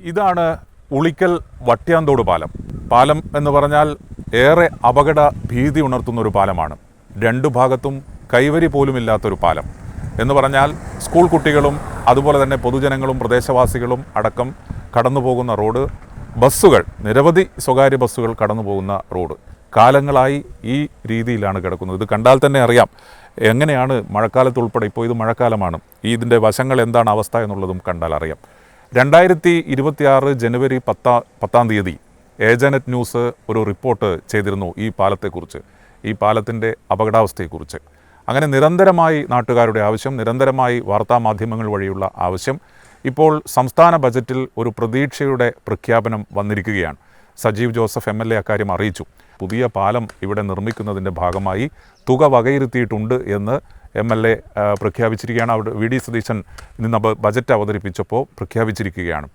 ഇതാണ് ഉളിക്കൽ വട്ട്യാന്തോട് പാലം. പാലം എന്ന് പറഞ്ഞാൽ ഏറെ അപകട ഭീതി ഉണർത്തുന്ന ഒരു പാലമാണ്. രണ്ടു ഭാഗത്തും കൈവരി പോലുമില്ലാത്തൊരു പാലം എന്ന് പറഞ്ഞാൽ സ്കൂൾ കുട്ടികളും അതുപോലെ തന്നെ പൊതുജനങ്ങളും പ്രദേശവാസികളും അടക്കം കടന്നു പോകുന്ന റോഡ്, ബസ്സുകൾ, നിരവധി സ്വകാര്യ ബസ്സുകൾ കടന്നു പോകുന്ന റോഡ് കാലങ്ങളായി ഈ രീതിയിലാണ് കിടക്കുന്നത്. ഇത് കണ്ടാൽ തന്നെ അറിയാം എങ്ങനെയാണ് മഴക്കാലത്ത് ഉൾപ്പെടെ. ഇപ്പോൾ ഇത് മഴക്കാലമാണ്, ഇതിൻ്റെ വശങ്ങൾ എന്താണ് അവസ്ഥ എന്നുള്ളതും കണ്ടാൽ അറിയാം. 2026 ജനുവരി 10-ാം തീയതി ഏജനറ്റ് ന്യൂസ് ഒരു റിപ്പോർട്ട് ചെയ്തിരുന്നു ഈ പാലത്തെക്കുറിച്ച്, ഈ പാലത്തിൻ്റെ അപകടാവസ്ഥയെക്കുറിച്ച്. അങ്ങനെ നിരന്തരമായി നാട്ടുകാരുടെ ആവശ്യം, നിരന്തരമായി വാർത്താമാധ്യമങ്ങൾ വഴിയുള്ള ആവശ്യം. ഇപ്പോൾ സംസ്ഥാന ബജറ്റിൽ ഒരു പ്രതീക്ഷയുടെ പ്രഖ്യാപനം വന്നിരിക്കുകയാണ്. സജീവ് ജോസഫ് MLA അക്കാര്യം അറിയിച്ചു. പുതിയ പാലം ഇവിടെ നിർമ്മിക്കുന്നതിൻ്റെ ഭാഗമായി തുക വകയിരുത്തിയിട്ടുണ്ട് എന്ന് MLA പ്രഖ്യാപിച്ചിരിക്കുകയാണ്. അവിടെ VD സതീശൻ ഇന്ന് ബജറ്റ് അവതരിപ്പിച്ചപ്പോൾ പ്രഖ്യാപിച്ചിരിക്കുകയാണ്.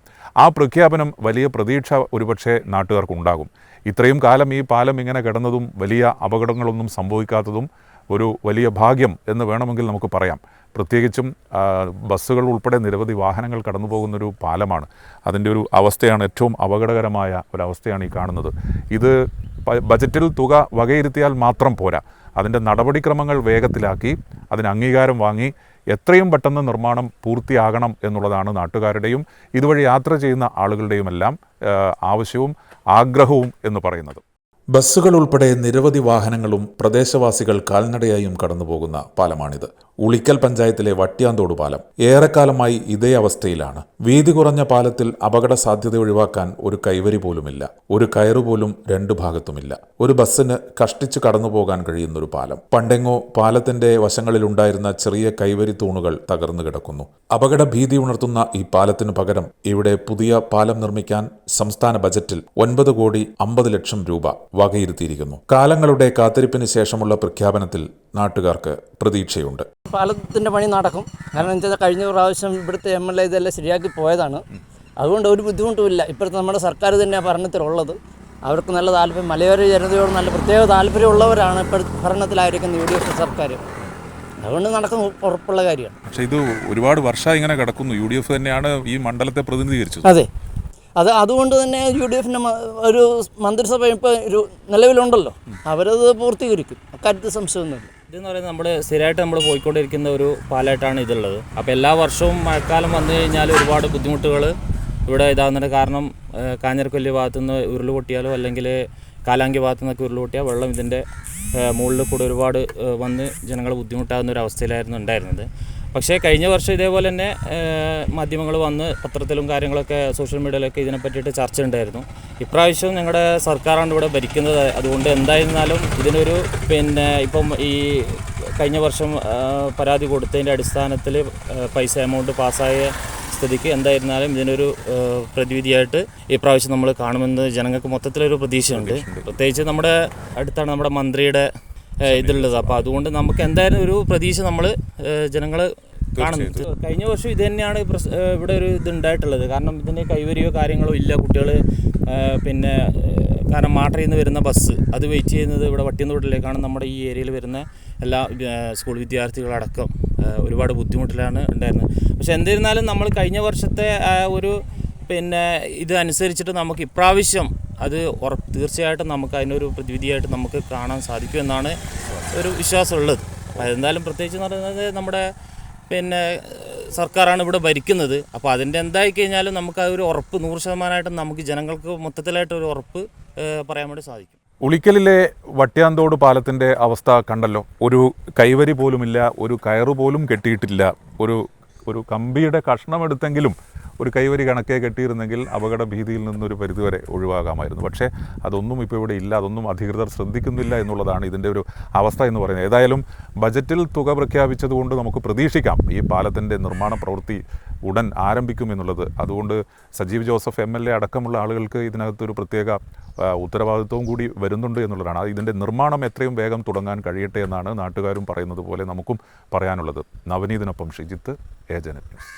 ആ പ്രഖ്യാപനം വലിയ പ്രതീക്ഷ ഒരുപക്ഷെ നാട്ടുകാർക്കുണ്ടാകും. ഇത്രയും കാലം ഈ പാലം ഇങ്ങനെ കിടന്നതും വലിയ അപകടങ്ങളൊന്നും സംഭവിക്കാത്തതും ഒരു വലിയ ഭാഗ്യം എന്ന് വേണമെങ്കിൽ നമുക്ക് പറയാം. പ്രത്യേകിച്ചും ബസ്സുകൾ ഉൾപ്പെടെ നിരവധി വാഹനങ്ങൾ കടന്നു പോകുന്നൊരു പാലമാണ്. അതിൻ്റെ ഒരു അവസ്ഥയാണ്, ഏറ്റവും അപകടകരമായ ഒരവസ്ഥയാണ് ഈ കാണുന്നത്. ഇത് ബജറ്റിൽ തുക വകയിരുത്തിയാൽ മാത്രം പോരാ, അതിൻ്റെ നടപടിക്രമങ്ങൾ വേഗത്തിലാക്കി അതിന് അംഗീകാരം വാങ്ങി എത്രയും പെട്ടെന്ന് നിർമ്മാണം പൂർത്തിയാകണം എന്നുള്ളതാണ് നാട്ടുകാരുടെയും ഇതുവഴി യാത്ര ചെയ്യുന്ന ആളുകളുടെയുമെല്ലാം ആവശ്യവും ആഗ്രഹവും എന്ന് പറയുന്നത്. ബസ്സുകൾ ഉൾപ്പെടെ നിരവധി വാഹനങ്ങളും പ്രദേശവാസികൾ കാൽനടയായും കടന്നുപോകുന്ന പാലമാണിത്. ഉളിക്കൽ പഞ്ചായത്തിലെ വട്ട്യാന്തോട് പാലം ഏറെക്കാലമായി ഇതേ അവസ്ഥയിലാണ്. വീതി കുറഞ്ഞ പാലത്തിൽ അപകട സാധ്യത ഒഴിവാക്കാൻ ഒരു കൈവരി പോലുമില്ല, ഒരു കയറുപോലും രണ്ടു ഭാഗത്തുമില്ല. ഒരു ബസ്സിന് കഷ്ടിച്ചു കടന്നുപോകാൻ കഴിയുന്നൊരു പാലം. പണ്ടെങ്ങോ പാലത്തിന്റെ വശങ്ങളിലുണ്ടായിരുന്ന ചെറിയ കൈവരി തൂണുകൾ തകർന്നു കിടക്കുന്നു. അപകട ഭീതി ഉണർത്തുന്ന ഈ പാലത്തിനു പകരം ഇവിടെ പുതിയ പാലം നിർമ്മിക്കാൻ സംസ്ഥാന ബജറ്റിൽ 9,50,00,000 രൂപ വകയിരുത്തിയിരിക്കുന്നു. കാലങ്ങളുടെ കാത്തിരിപ്പിന് ശേഷമുള്ള പ്രഖ്യാപനത്തിൽ നാട്ടുകാർക്ക് പ്രതീക്ഷയുണ്ട്. പാലത്തിൻ്റെ പണി നടക്കും. കാരണം എന്താ വെച്ചാൽ കഴിഞ്ഞ പ്രാവശ്യം ഇവിടുത്തെ MLA ഇതെല്ലാം ശരിയാക്കി പോയതാണ്. അതുകൊണ്ട് ഒരു ബുദ്ധിമുട്ടുമില്ല. ഇപ്പോഴത്തെ നമ്മുടെ സർക്കാർ തന്നെ ഭരണത്തിലുള്ളത്. അവർക്ക് നല്ല താല്പര്യം, മലയോര ജനതയോട് നല്ല പ്രത്യേക താല്പര്യമുള്ളവരാണ് ഇപ്പോഴത്തെ ഭരണത്തിലായിരിക്കുന്ന UDF സർക്കാർ. അതുകൊണ്ട് നടക്കുന്ന ഉറപ്പുള്ള കാര്യമാണ്. പക്ഷേ ഇത് ഒരുപാട് വർഷമായി ഇങ്ങനെ കിടക്കുന്നു. UDF തന്നെയാണ് ഈ മണ്ഡലത്തെ പ്രതിനിധീകരിച്ചത്. അതെ, അതുകൊണ്ട് തന്നെ UDFൻ്റെ ഒരു മന്ത്രിസഭ ഇപ്പോൾ ഒരു നിലവിലുണ്ടല്ലോ, അവരത് പൂർത്തീകരിക്കും. അക്കാര്യത്തിൽ സംശയമൊന്നുമില്ല. ഇതെന്ന് പറയുന്നത് നമ്മൾ സ്ഥിരമായിട്ട് നമ്മൾ പോയിക്കൊണ്ടിരിക്കുന്ന ഒരു പാലമായിട്ടാണ് ഇതുള്ളത്. അപ്പോൾ എല്ലാ വർഷവും മഴക്കാലം വന്നു കഴിഞ്ഞാൽ ഒരുപാട് ബുദ്ധിമുട്ടുകൾ ഇവിടെ ഇതാകുന്നുണ്ട്. കാരണം കാഞ്ഞിരക്കൊല്ലി ഭാഗത്തുനിന്ന് ഉരുൾ പൊട്ടിയാലോ അല്ലെങ്കിൽ കാലാങ്കി ഭാഗത്തു നിന്നൊക്കെ ഉരുൾ പൊട്ടിയാൽ വെള്ളം ഇതിൻ്റെ മുകളിൽ കൂടെ ഒരുപാട് വന്ന് ജനങ്ങൾ ബുദ്ധിമുട്ടാകുന്ന ഒരു അവസ്ഥയിലായിരുന്നു ഉണ്ടായിരുന്നത്. പക്ഷേ കഴിഞ്ഞ വർഷം ഇതേപോലെ തന്നെ മാധ്യമങ്ങൾ വന്ന് പത്രത്തിലും കാര്യങ്ങളൊക്കെ സോഷ്യൽ മീഡിയയിലൊക്കെ ഇതിനെ പറ്റിയിട്ട് ചർച്ച ഉണ്ടായിരുന്നു. ഇപ്രാവശ്യം ഞങ്ങളുടെ സർക്കാരാണ് ഇവിടെ ഭരിക്കുന്നത്. അതുകൊണ്ട് എന്തായിരുന്നാലും ഇതിനൊരു ഇപ്പം ഈ കഴിഞ്ഞ വർഷം പരാതി കൊടുത്തതിൻ്റെ അടിസ്ഥാനത്തിൽ പൈസ എമൗണ്ട് പാസ്സായ സ്ഥിതിക്ക് എന്തായിരുന്നാലും ഇതിനൊരു പ്രതിവിധിയായിട്ട് ഈ പ്രാവശ്യം നമ്മൾ കാണുമെന്ന് ജനങ്ങൾക്ക് മൊത്തത്തിലൊരു പ്രതീക്ഷയുണ്ട്. പ്രത്യേകിച്ച് നമ്മുടെ അടുത്താണ് നമ്മുടെ മന്ത്രിയുടെ ഇതുള്ളത്. അപ്പോൾ അതുകൊണ്ട് നമുക്ക് എന്തായാലും ഒരു പ്രതീക്ഷ നമ്മൾ ജനങ്ങൾ കാണുന്നത്. കഴിഞ്ഞ വർഷം ഇത് തന്നെയാണ് ഇവിടെ ഒരു ഇതുണ്ടായിട്ടുള്ളത്. കാരണം ഇതിൻ്റെ കൈവരിയോ കാര്യങ്ങളോ ഇല്ല. കുട്ടികൾ കാരണം മാട്ടറിയിൽ നിന്ന് വരുന്ന ബസ് അത് വെയിറ്റ് ചെയ്യുന്നത് ഇവിടെ വട്ട്യാന്തോട്ടിലേക്കാണ്. നമ്മുടെ ഈ ഏരിയയിൽ വരുന്ന എല്ലാ സ്കൂൾ വിദ്യാർത്ഥികളടക്കം ഒരുപാട് ബുദ്ധിമുട്ടിലാണ് ഉണ്ടായിരുന്നത്. പക്ഷെ എന്നിരുന്നാലും നമ്മൾ കഴിഞ്ഞ വർഷത്തെ ഒരു ഇത് അനുസരിച്ചിട്ട് നമുക്ക് ഇപ്രാവശ്യം അത് തീർച്ചയായിട്ടും നമുക്ക് അതിനൊരു പ്രതിവിധിയായിട്ട് നമുക്ക് കാണാൻ സാധിക്കുമെന്നാണ് ഒരു വിശ്വാസമുള്ളത്. അപ്പോൾ എന്തായാലും പ്രത്യേകിച്ച് എന്ന് പറയുന്നത് നമ്മുടെ സർക്കാരാണ് ഇവിടെ ഭരിക്കുന്നത്. അപ്പോൾ അതിൻ്റെ എന്തായി കഴിഞ്ഞാലും നമുക്ക് ആ ഒരു ഉറപ്പ് 100% നമുക്ക് ജനങ്ങൾക്ക് മൊത്തത്തിലായിട്ടൊരു ഉറപ്പ് പറയാൻ വേണ്ടി സാധിക്കും. ഉളിക്കലിലെ വട്ട്യാന്തോട് പാലത്തിൻ്റെ അവസ്ഥ കണ്ടല്ലോ. ഒരു കൈവരി പോലുമില്ല, ഒരു കയറുപോലും കെട്ടിയിട്ടില്ല. ഒരു കമ്പിയുടെ കഷ്ണമെടുത്തെങ്കിലും ഒരു കൈവരി കണക്കെ കെട്ടിയിരുന്നെങ്കിൽ അപകട ഭീതിയിൽ നിന്നൊരു പരിധിവരെ ഒഴിവാകാമായിരുന്നു. പക്ഷേ അതൊന്നും ഇപ്പോൾ ഇവിടെ ഇല്ല, അതൊന്നും അധികൃതർ ശ്രദ്ധിക്കുന്നില്ല എന്നുള്ളതാണ് ഇതിൻ്റെ ഒരു അവസ്ഥ എന്ന് പറയുന്നത്. ഏതായാലും ബജറ്റിൽ തുക പ്രഖ്യാപിച്ചതുകൊണ്ട് നമുക്ക് പ്രതീക്ഷിക്കാം ഈ പാലത്തിൻ്റെ നിർമ്മാണ പ്രവൃത്തി ഉടൻ ആരംഭിക്കുമെന്നുള്ളത്. അതുകൊണ്ട് സജീവ് ജോസഫ് MLA അടക്കമുള്ള ആളുകൾക്ക് ഇതിനകത്തൊരു പ്രത്യേക ഉത്തരവാദിത്വവും കൂടി വരുന്നുണ്ട് എന്നുള്ളതാണ്. ഇതിൻ്റെ നിർമ്മാണം എത്രയും വേഗം തുടങ്ങാൻ കഴിയട്ടെ എന്നാണ് നാട്ടുകാരും പറയുന്നത് പോലെ നമുക്കും പറയാനുള്ളത്. നവനീതിനൊപ്പം ഷിജിത്ത്, ഏജനറ്റ് ന്യൂസ്.